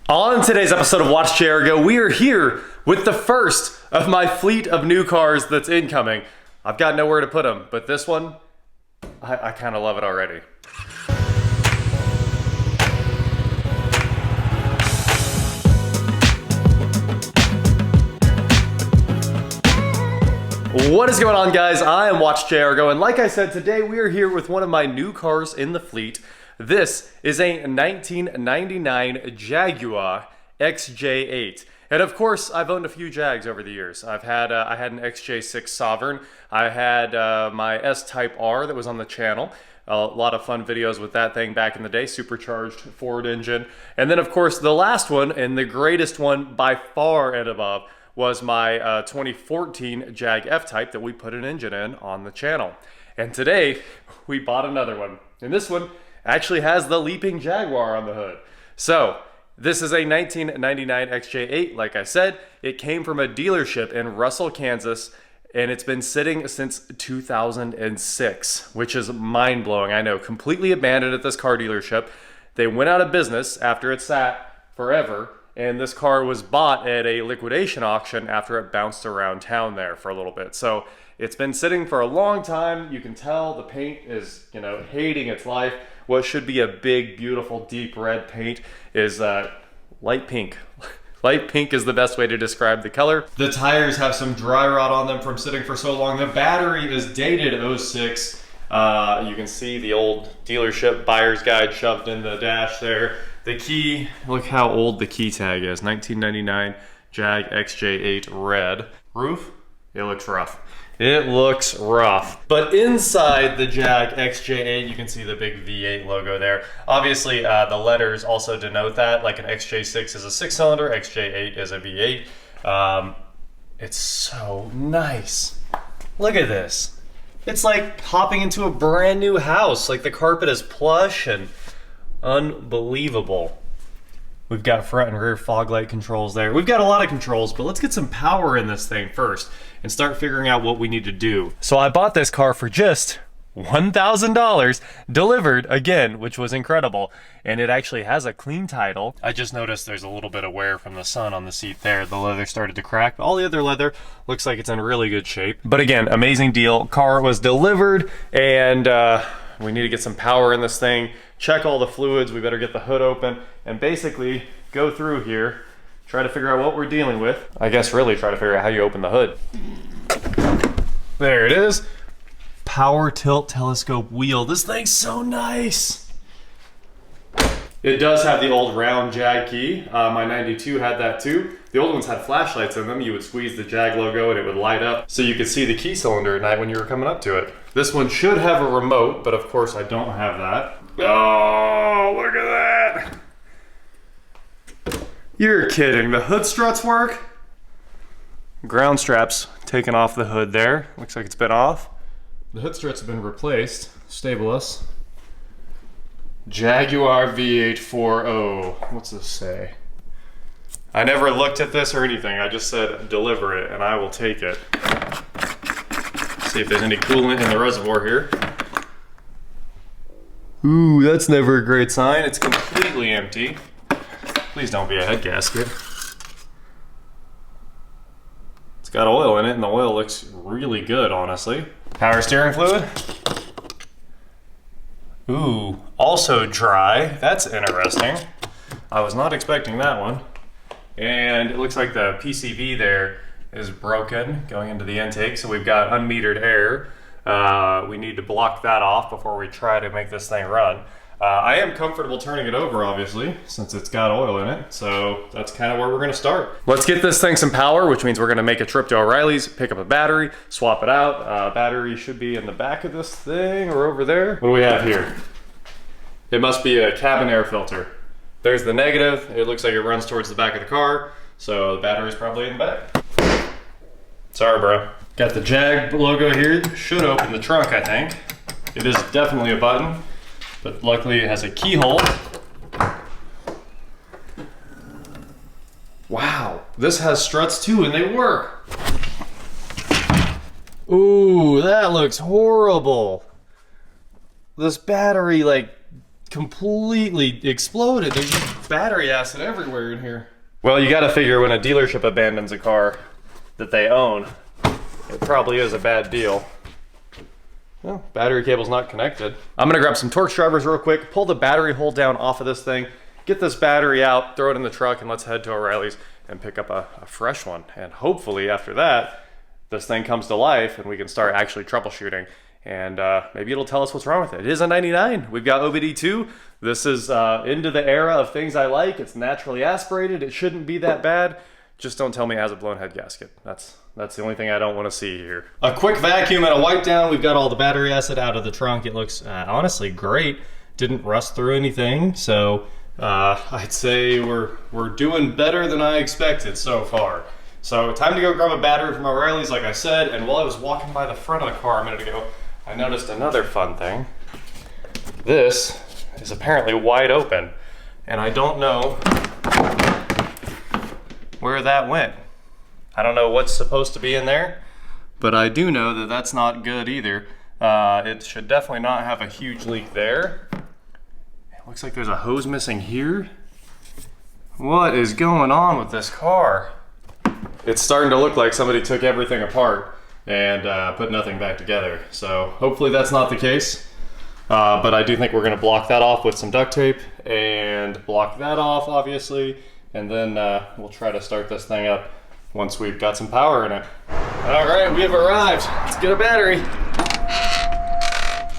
On today's episode of Watch Chair Go, we are here with the first of my fleet of new cars that's incoming. I've got nowhere to put them, but this one, I kind of love it already. What is going on, guys? I am Watch Chair Go, and like I said, today we are here with one of my new cars in the fleet. This is a 1999 Jaguar XJ8. And of course, I've owned a few Jags over the years. I had an XJ6 Sovereign. I had my S-Type R that was on the channel. A lot of fun videos with that thing back in the day, supercharged Ford engine. And then of course, the last one, and the greatest one by far and above, was my 2014 Jag F-Type that we put an engine in on the channel. And today, we bought another one. And this one actually has the leaping Jaguar on the hood. So, this is a 1999 XJ8, like I said. It came from a dealership in Russell, Kansas, and it's been sitting since 2006, which is mind-blowing. I know, completely abandoned at this car dealership. They went out of business after it sat forever, and this car was bought at a liquidation auction after it bounced around town there for a little bit. So, it's been sitting for a long time. You can tell the paint is, hating its life. What should be a big, beautiful, deep red paint is light pink. Light pink is the best way to describe the color. The tires have some dry rot on them from sitting for so long. The battery is dated '06. You can see the old dealership buyer's guide shoved in the dash there. The key, look how old the key tag is. 1999 Jag XJ8 red. Roof, it looks rough. It looks rough. But inside the Jag XJ8, you can see the big V8 logo there. Obviously, the letters also denote that, like an XJ6 is a 6-cylinder, XJ8 is a V8. It's so nice. Look at this. It's like hopping into a brand new house. Like the carpet is plush and unbelievable. We've got front and rear fog light controls there. We've got a lot of controls, but let's get some power in this thing first and start figuring out what we need to do. So I bought this car for just $1,000, delivered again, which was incredible. And it actually has a clean title. I just noticed there's a little bit of wear from the sun on the seat there. The leather started to crack, but all the other leather looks like it's in really good shape. But again, amazing deal. Car was delivered, and we need to get some power in this thing, check all the fluids, we better get the hood open, and basically go through here, try to figure out what we're dealing with. I guess really try to figure out how you open the hood. There it is. Power tilt telescope wheel. This thing's so nice. It does have the old round Jag key. My 92 had that too. The old ones had flashlights in them. You would squeeze the Jag logo and it would light up so you could see the key cylinder at night when you were coming up to it. This one should have a remote, but of course I don't have that. Oh, look at that. You're kidding. The hood struts work? Ground straps taken off the hood there. Looks like it's been off. The hood struts have been replaced. Stableless. Jaguar V8 4.0. What's this say? I never looked at this or anything. I just said deliver it and I will take it. See if there's any coolant in the reservoir here. Ooh, that's never a great sign. It's completely empty. Please don't be a head gasket. It's got oil in it and the oil looks really good, honestly. Power steering fluid. Ooh, also dry. That's interesting. I was not expecting that one. And it looks like the PCV there is broken going into the intake, so we've got unmetered air. We need to block that off before we try to make this thing run. I am comfortable turning it over, obviously, since it's got oil in it, so that's kind of where we're gonna start. Let's get this thing some power, which means we're gonna make a trip to O'Reilly's, pick up a battery, swap it out. Battery should be in the back of this thing or over there. What do we have here? It must be a cabin air filter. There's the negative. It looks like it runs towards the back of the car, so the battery's probably in the back. Sorry, bro. Got the Jag logo here. Should open the trunk, I think. It is definitely a button, but luckily it has a keyhole. Wow, this has struts too, and they work. Ooh, that looks horrible. This battery like completely exploded. There's just battery acid everywhere in here. Well, you gotta figure when a dealership abandons a car that they own, it probably is a bad deal. Well, battery cable's not connected. I'm gonna grab some Torx drivers real quick, pull the battery hole down off of this thing, get this battery out, throw it in the truck, and let's head to O'Reilly's and pick up a fresh one. And hopefully after that, this thing comes to life and we can start actually troubleshooting. And maybe it'll tell us what's wrong with it. It is a 99. We've got OBD2. This is into the era of things I like. It's naturally aspirated. It shouldn't be that bad. Just don't tell me it has a blown head gasket. That's the only thing I don't want to see here. A quick vacuum and a wipe down. We've got all the battery acid out of the trunk. It looks honestly great. Didn't rust through anything. So I'd say we're doing better than I expected so far. So time to go grab a battery from O'Reilly's, like I said. And while I was walking by the front of the car a minute ago, I noticed another fun thing. This is apparently wide open, and I don't know where that went. I don't know what's supposed to be in there, but I do know that that's not good either. It should definitely not have a huge leak there. It looks like there's a hose missing here. What is going on with this car? It's starting to look like somebody took everything apart and put nothing back together. So hopefully that's not the case. But I do think we're gonna block that off with some duct tape and block that off, obviously. And then we'll try to start this thing up once we've got some power in it. All right, we have arrived. Let's get a battery.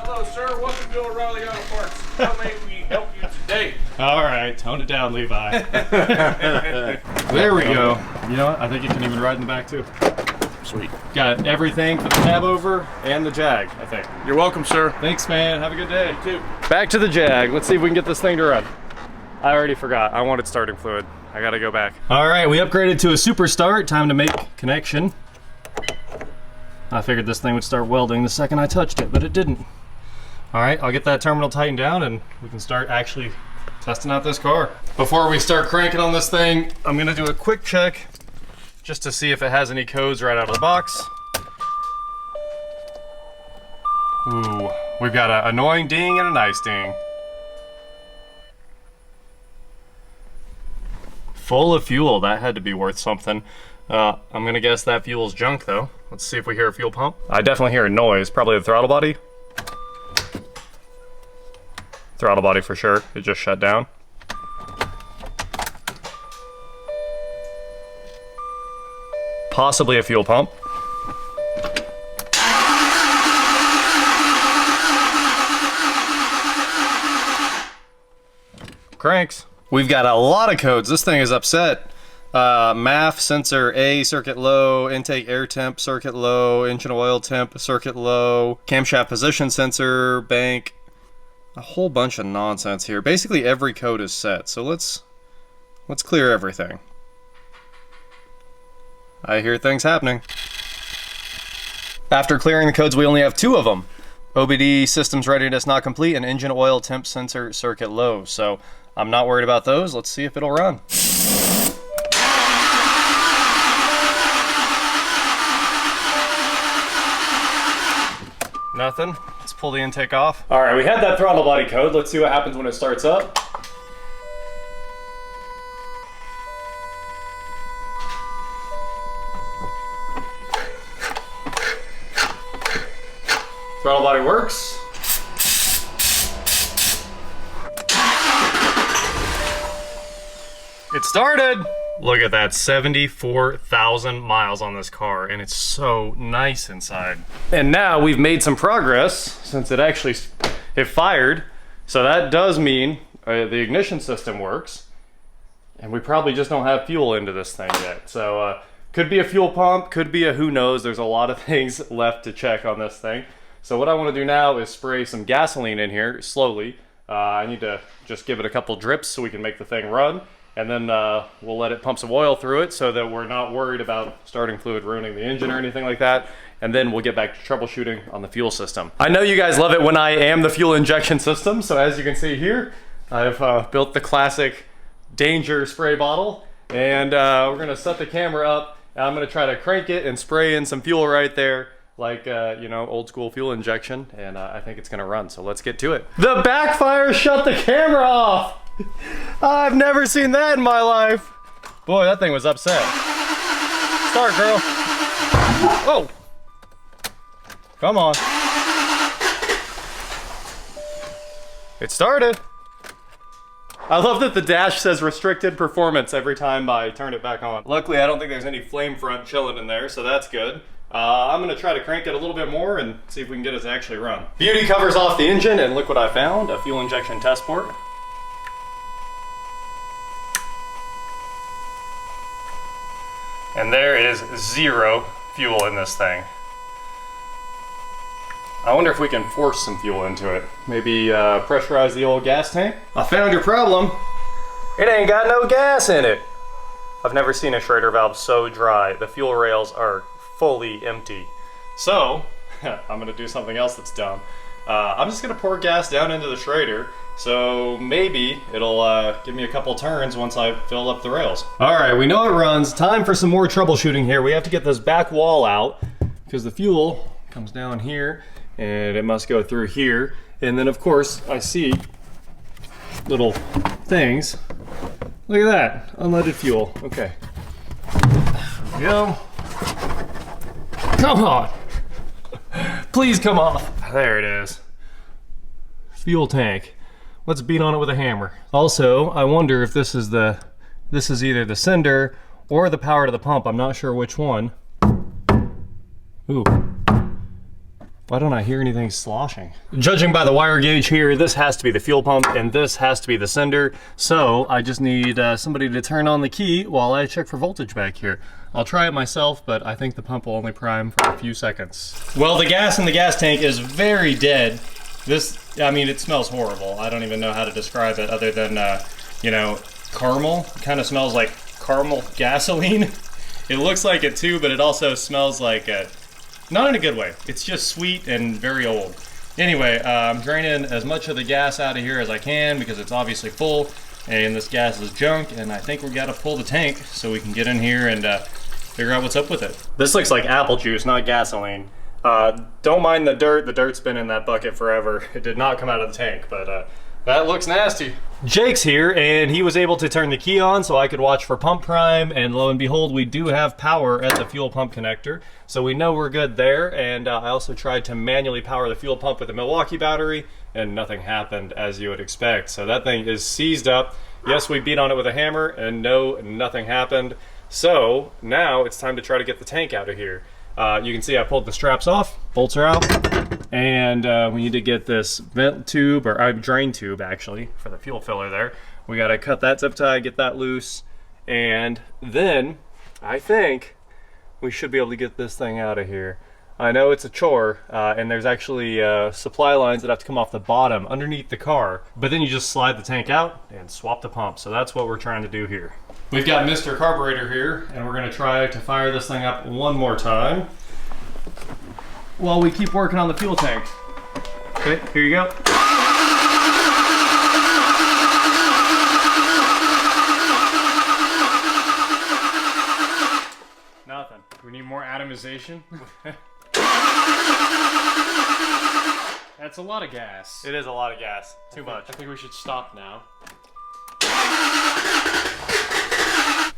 Hello, sir. Welcome to O'Reilly Auto Parts. How may we help you today? All right, tone it down, Levi. There we go. You know what? I think you can even ride in the back too. Sweet. Got everything for the cab over and the Jag, I think. You're welcome, sir. Thanks, man. Have a good day. You too. Back to the Jag. Let's see if we can get this thing to run. I already forgot. I wanted starting fluid. I gotta go back. All right, we upgraded to a super start. Time to make connection. I figured this thing would start welding the second I touched it, but it didn't. All right, I'll get that terminal tightened down and we can start actually testing out this car. Before we start cranking on this thing, I'm gonna do a quick check just to see if it has any codes right out of the box. Ooh, we've got an annoying ding and a nice ding. Full of fuel, that had to be worth something. I'm gonna guess that fuel's junk though. Let's see if we hear a fuel pump. I definitely hear a noise, probably the throttle body. Throttle body for sure, it just shut down. Possibly a fuel pump. Cranks. We've got a lot of codes. This thing is upset. MAF, sensor A, circuit low, intake air temp, circuit low, engine oil temp, circuit low, camshaft position sensor, bank. A whole bunch of nonsense here. Basically every code is set, so let's clear everything. I hear things happening. After clearing the codes, we only have 2 of them. OBD systems readiness not complete and engine oil temp sensor circuit low. So I'm not worried about those. Let's see if it'll run. Nothing. Let's pull the intake off. All right, we had that throttle body code. Let's see what happens when it starts up. Throttle body works. It started. Look at that, 74,000 miles on this car, and it's so nice inside. And now we've made some progress since it fired. So that does mean the ignition system works, and we probably just don't have fuel into this thing yet. So could be a fuel pump, could be a who knows. There's a lot of things left to check on this thing. So what I want to do now is spray some gasoline in here slowly. I need to just give it a couple drips so we can make the thing run. And then we'll let it pump some oil through it so that we're not worried about starting fluid ruining the engine or anything like that. And then we'll get back to troubleshooting on the fuel system. I know you guys love it when I am the fuel injection system. So as you can see here, I've built the classic Danger spray bottle. And we're gonna set the camera up. And I'm gonna try to crank it and spray in some fuel right there. like, you know, old school fuel injection, and I think it's gonna run, so let's get to it. The backfire shut the camera off! I've never seen that in my life. Boy, that thing was upset. Start, girl. Oh! Come on. It started. I love that the dash says restricted performance every time I turn it back on. Luckily, I don't think there's any flame front chilling in there, so that's good. I'm gonna try to crank it a little bit more and see if we can get it to actually run. Beauty covers off the engine, and look what I found, a fuel injection test port. And there is 0 fuel in this thing. I wonder if we can force some fuel into it. Maybe pressurize the old gas tank? I found your problem. It ain't got no gas in it. I've never seen a Schrader valve so dry. The fuel rails are fully empty. So, I'm gonna do something else that's dumb. I'm just gonna pour gas down into the Schrader, so maybe it'll give me a couple turns once I fill up the rails. All right, we know it runs. Time for some more troubleshooting here. We have to get this back wall out because the fuel comes down here and it must go through here. And then of course I see little things. Look at that, unleaded fuel. Okay, there we go. Come on, please come off. There it is. Fuel tank. Let's beat on it with a hammer. Also, I wonder if this is either the sender or the power to the pump. I'm not sure which one. Ooh. Why don't I hear anything sloshing? Judging by the wire gauge here, this has to be the fuel pump and this has to be the sender. So I just need somebody to turn on the key while I check for voltage back here. I'll try it myself, but I think the pump will only prime for a few seconds. Well, the gas in the gas tank is very dead. This, I mean, it smells horrible. I don't even know how to describe it other than, you know, caramel. It kind of smells like caramel gasoline. It looks like it too, but it also smells like not in a good way. It's just sweet and very old. Anyway, I'm draining as much of the gas out of here as I can because it's obviously full and this gas is junk, and I think we gotta pull the tank so we can get in here and figure out what's up with it. This looks like apple juice, not gasoline. Don't mind the dirt. The dirt's been in that bucket forever. It did not come out of the tank, but that looks nasty. Jake's here, and he was able to turn the key on so I could watch for pump prime, and lo and behold, we do have power at the fuel pump connector, so we know we're good there. And I also tried to manually power the fuel pump with a Milwaukee battery, and nothing happened as you would expect. So that thing is seized up. Yes, we beat on it with a hammer, and no, nothing happened. So now it's time to try to get the tank out of here. You can see I pulled the straps off, bolts are out, and we need to get this vent tube, or drain tube actually, for the fuel filler there. We gotta cut that zip tie, get that loose, and then I think we should be able to get this thing out of here. I know it's a chore, and there's actually supply lines that have to come off the bottom underneath the car, but then you just slide the tank out and swap the pump. So that's what we're trying to do here. We've got Mr. Carburetor here, and we're gonna try to fire this thing up one more time while we keep working on the fuel tank. Okay, here you go. Nothing. We need more atomization. That's a lot of gas. It is a lot of gas. Too much. I think we should stop now.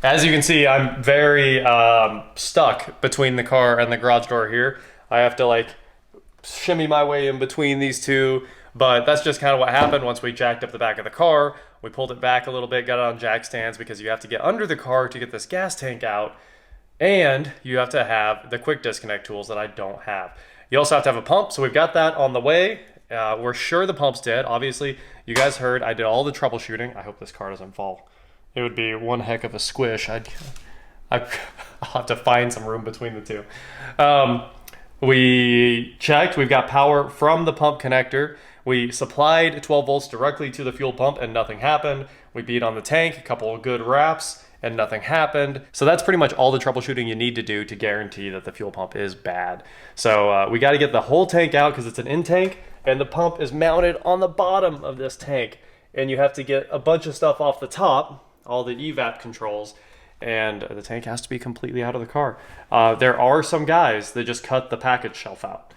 As you can see, I'm very stuck between the car and the garage door here. I have to like shimmy my way in between these two, but that's just kind of what happened once we jacked up the back of the car. We pulled it back a little bit, got it on jack stands because you have to get under the car to get this gas tank out, and you have to have the quick disconnect tools that I don't have. You also have to have a pump, so we've got that on the way. We're sure the pump's dead. Obviously, you guys heard I did all the troubleshooting. I hope this car doesn't fall. It would be one heck of a squish. I'll have to find some room between the two. We checked. We've got power from the pump connector. We supplied 12 volts directly to the fuel pump and nothing happened. We beat on the tank, a couple of good wraps, and nothing happened. So that's pretty much all the troubleshooting you need to do to guarantee that the fuel pump is bad. So we got to get the whole tank out because it's an in tank, and the pump is mounted on the bottom of this tank. And you have to get a bunch of stuff off the top, all the evap controls, and the tank has to be completely out of the car. There are some guys that just cut the package shelf out,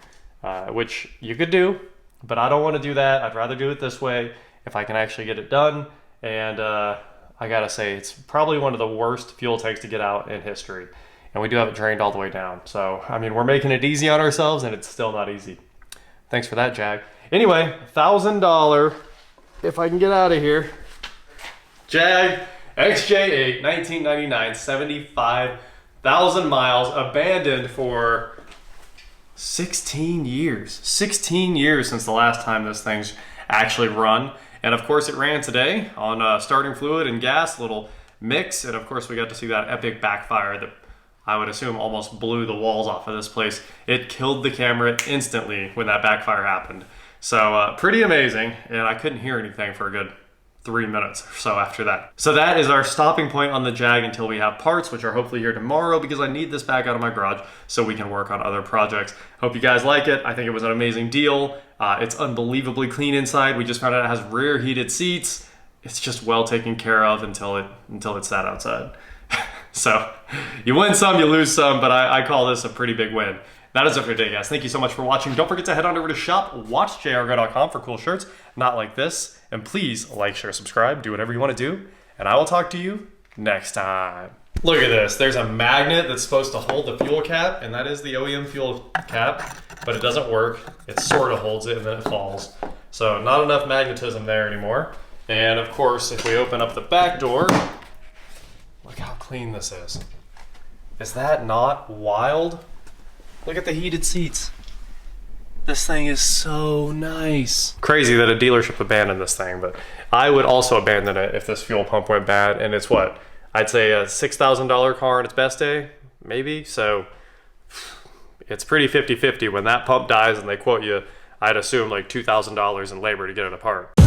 which you could do, but I don't want to do that. I'd rather do it this way if I can actually get it done. And I gotta say, it's probably one of the worst fuel tanks to get out in history. And we do have it drained all the way down. So, I mean, we're making it easy on ourselves, and it's still not easy. Thanks for that, Jag. Anyway, $1,000, if I can get out of here. Jag XJ8, 1999, 75,000 miles, abandoned for 16 years. 16 years since the last time this thing's actually run. And of course it ran today on starting fluid and gas, little mix. And of course we got to see that epic backfire that I would assume almost blew the walls off of this place. It killed the camera instantly when that backfire happened. So pretty amazing. And I couldn't hear anything for a good 3 minutes or so after that. So that is our stopping point on the Jag until we have parts, which are hopefully here tomorrow, because I need this back out of my garage so we can work on other projects. Hope you guys like it. I think it was an amazing deal. It's unbelievably clean inside. We just found out it has rear heated seats. It's just well taken care of until it sat outside. So you win some, you lose some, but I call this a pretty big win. That is it for today, guys. Thank you so much for watching. Don't forget to head on over to shop.watchjaguar.com for cool shirts, not like this. And please like, share, subscribe, do whatever you want to do. And I will talk to you next time. Look at this. There's a magnet that's supposed to hold the fuel cap, and that is the OEM fuel cap, but it doesn't work. It sort of holds it and then it falls. So not enough magnetism there anymore. And of course, if we open up the back door, look how clean this is. Is that not wild? Look at the heated seats. This thing is so nice. Crazy that a dealership abandoned this thing, but I would also abandon it if this fuel pump went bad. And it's what? I'd say a $6,000 car on its best day, maybe. So it's pretty 50-50. When that pump dies and they quote you, I'd assume like $2,000 in labor to get it apart.